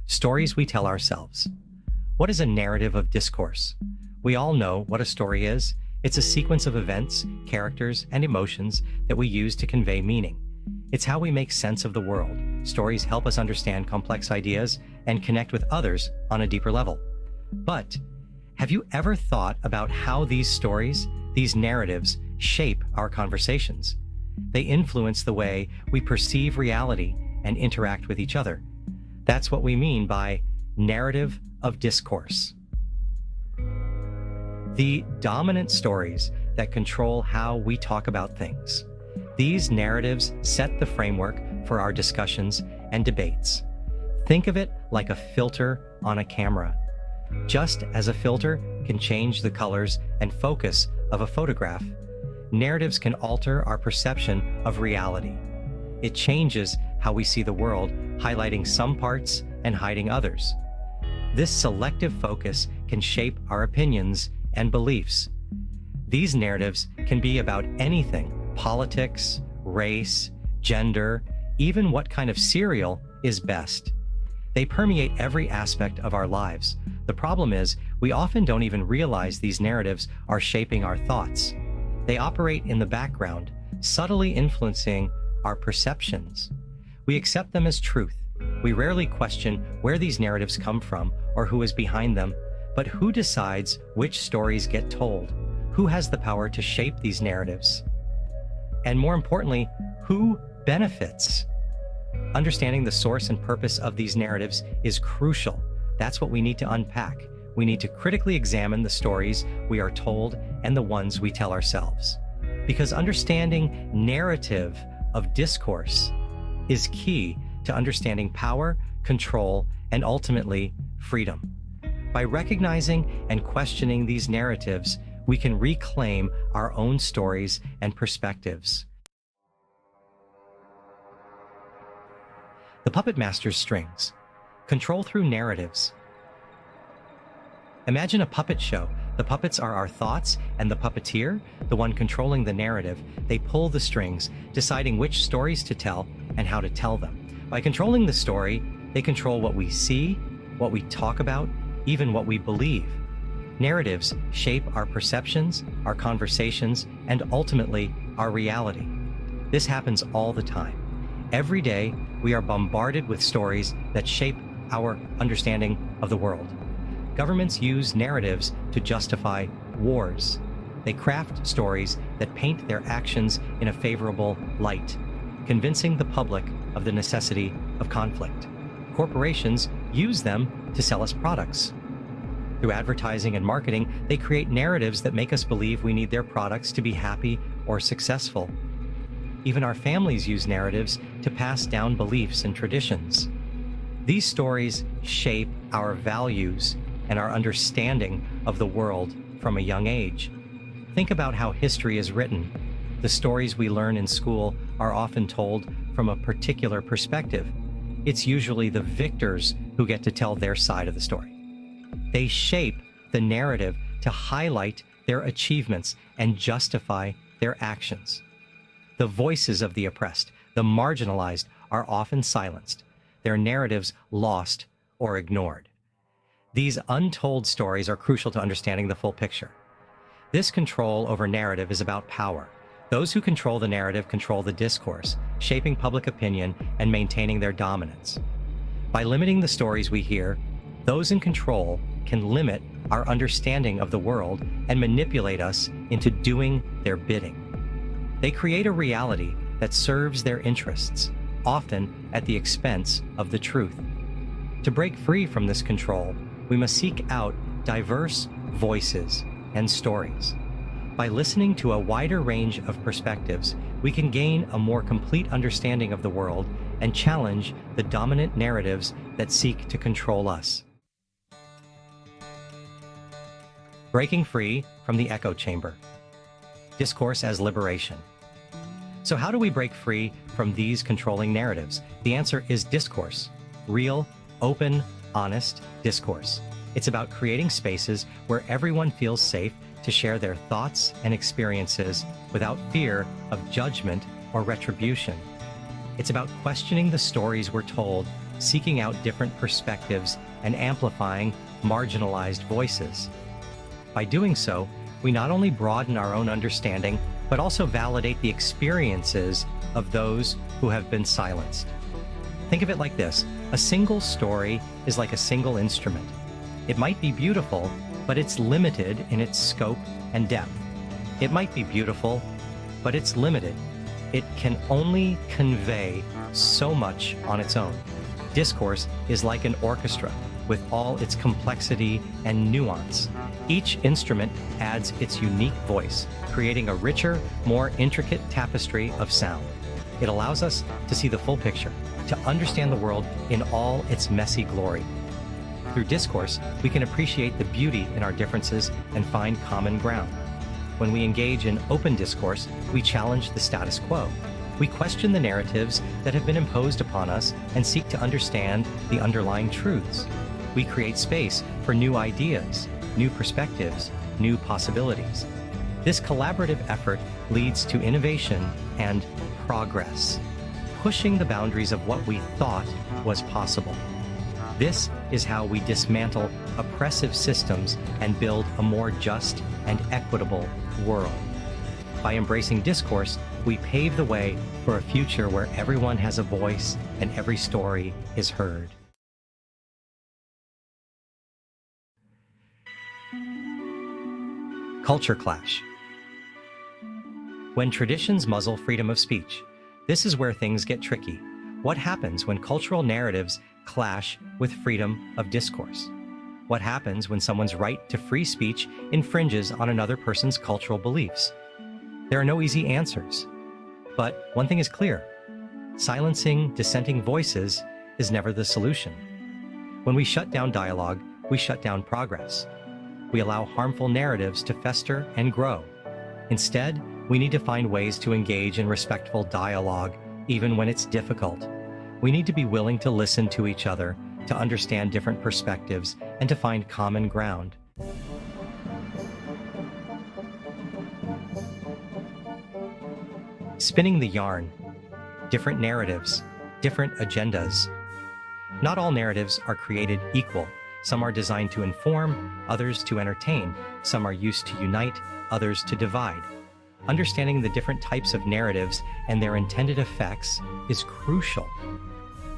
Stories we tell ourselves. What is a narrative of discourse? We all know what a story is. It's a sequence of events, characters, and emotions that we use to convey meaning. It's how we make sense of the world. Stories help us understand complex ideas and connect with others on a deeper level. But have you ever thought about how these stories, these narratives, shape our conversations? They influence the way we perceive reality and interact with each other. That's what we mean by narrative of discourse. The dominant stories that control how we talk about things. These narratives set the framework for our discussions and debates. Think of it like a filter on a camera. Just as a filter can change the colors and focus of a photograph, narratives can alter our perception of reality. It changes how we see the world, highlighting some parts and hiding others. This selective focus can shape our opinions and beliefs. These narratives can be about anything: politics, race, gender, even what kind of cereal is best. They permeate every aspect of our lives. The problem is, we often don't even realize these narratives are shaping our thoughts. They operate in the background, subtly influencing our perceptions. We accept them as truth. We rarely question where these narratives come from or who is behind them. But who decides which stories get told? Who has the power to shape these narratives? And more importantly, who benefits? Understanding the source and purpose of these narratives is crucial. That's what we need to unpack. We need to critically examine the stories we are told and the ones we tell ourselves. Because understanding narrative of discourse is key to understanding power, control, and ultimately freedom. By recognizing and questioning these narratives, we can reclaim our own stories and perspectives. The puppet master's strings. Control through narratives. Imagine a puppet show. The puppets are our thoughts, and the puppeteer, the one controlling the narrative, they pull the strings, deciding which stories to tell and how to tell them. By controlling the story, they control what we see, what we talk about, even what we believe. Narratives shape our perceptions, our conversations, and ultimately our reality. This happens all the time. Every day, we are bombarded with stories that shape our understanding of the world. Governments use narratives to justify wars. They craft stories that paint their actions in a favorable light, convincing the public of the necessity of conflict. Corporations use them to sell us products. Through advertising and marketing, they create narratives that make us believe we need their products to be happy or successful. Even our families use narratives to pass down beliefs and traditions. These stories shape our values and our understanding of the world from a young age. Think about how history is written. The stories we learn in school are often told from a particular perspective. It's usually the victors who get to tell their side of the story. They shape the narrative to highlight their achievements and justify their actions. The voices of the oppressed, the marginalized, are often silenced, their narratives lost or ignored. These untold stories are crucial to understanding the full picture. This control over narrative is about power. Those who control the narrative control the discourse, shaping public opinion and maintaining their dominance. By limiting the stories we hear, those in control can limit our understanding of the world and manipulate us into doing their bidding. They create a reality that serves their interests, often at the expense of the truth. To break free from this control, we must seek out diverse voices and stories. By listening to a wider range of perspectives, we can gain a more complete understanding of the world and challenge the dominant narratives that seek to control us. Breaking free from the echo chamber. Discourse as liberation. So how do we break free from these controlling narratives? The answer is discourse. Real, open, honest discourse. It's about creating spaces where everyone feels safe to share their thoughts and experiences without fear of judgment or retribution. It's about questioning the stories we're told seeking out different perspectives and amplifying marginalized voices. By doing so, we not only broaden our own understanding, but also validate the experiences of those who have been silenced. Think of it like this: a single story is like a single instrument. It might be beautiful, but it's limited in its scope and depth. It might be beautiful, but it's limited. It can only convey so much on its own. Discourse is like an orchestra with all its complexity and nuance. Each instrument adds its unique voice, creating a richer, more intricate tapestry of sound. It allows us to see the full picture, to understand the world in all its messy glory. Through discourse, we can appreciate the beauty in our differences and find common ground. When we engage in open discourse, we challenge the status quo. We question the narratives that have been imposed upon us and seek to understand the underlying truths. We create space for new ideas, new perspectives, new possibilities. This collaborative effort leads to innovation and progress, pushing the boundaries of what we thought was possible. This is how we dismantle oppressive systems and build a more just and equitable world. By embracing discourse, we pave the way for a future where everyone has a voice and every story is heard. Culture clash. When traditions muzzle freedom of speech, this is where things get tricky. What happens when cultural narratives clash with freedom of discourse? What happens when someone's right to free speech infringes on another person's cultural beliefs? There are no easy answers. But one thing is clear: silencing dissenting voices is never the solution. When we shut down dialogue, we shut down progress. We allow harmful narratives to fester and grow. Instead, we need to find ways to engage in respectful dialogue, even when it's difficult. We need to be willing to listen to each other, to understand different perspectives, and to find common ground. Spinning the yarn. Different narratives, different agendas. Not all narratives are created equal. Some are designed to inform, others to entertain. Some are used to unite, others to divide. Understanding the different types of narratives and their intended effects is crucial.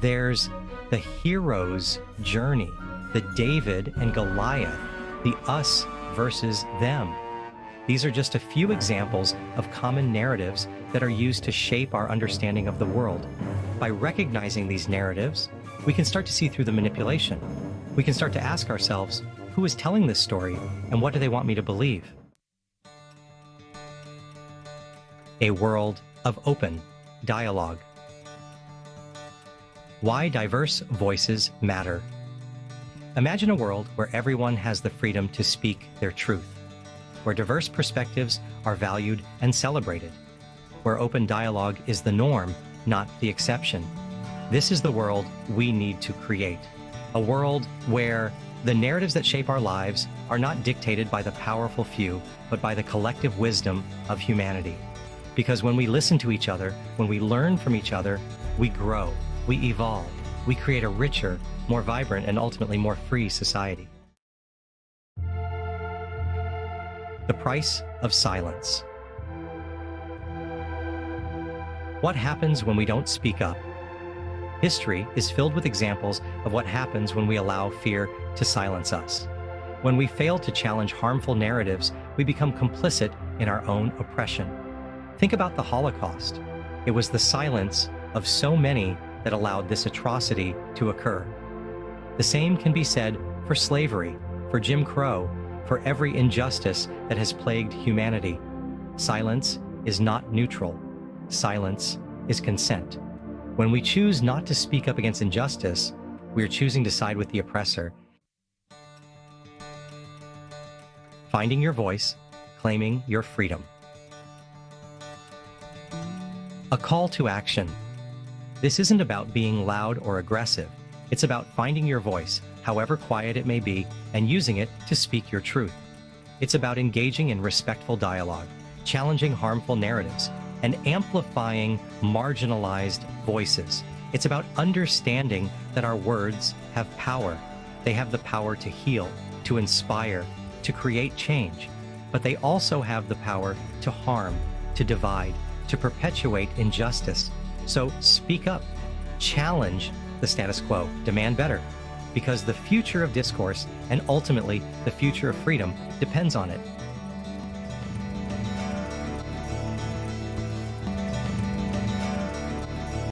There's the hero's journey, the David and Goliath, the us versus them. These are just a few examples of common narratives that are used to shape our understanding of the world. By recognizing these narratives, we can start to see through the manipulation. We can start to ask ourselves, who is telling this story and what do they want me to believe? A world of open dialogue. Why diverse voices matter. Imagine a world where everyone has the freedom to speak their truth, where diverse perspectives are valued and celebrated, where open dialogue is the norm, not the exception. This is the world we need to create. A world where the narratives that shape our lives are not dictated by the powerful few, but by the collective wisdom of humanity. Because when we listen to each other, when we learn from each other, we grow, we evolve, we create a richer, more vibrant, and ultimately more free society. The price of silence. What happens when we don't speak up? History is filled with examples of what happens when we allow fear to silence us. When we fail to challenge harmful narratives, we become complicit in our own oppression. Think about the Holocaust. It was the silence of so many that allowed this atrocity to occur. The same can be said for slavery, for Jim Crow, for every injustice that has plagued humanity. Silence is not neutral. Silence is consent. When we choose not to speak up against injustice, we are choosing to side with the oppressor. Finding your voice, claiming your freedom. A call to action. This isn't about being loud or aggressive. It's about finding your voice, however quiet it may be, and using it to speak your truth. It's about engaging in respectful dialogue, challenging harmful narratives, and amplifying marginalized voices. It's about understanding that our words have power. They have the power to heal, to inspire, to create change, but they also have the power to harm, to divide, to perpetuate injustice. So speak up, challenge the status quo, demand better, because the future of discourse and ultimately the future of freedom depends on it.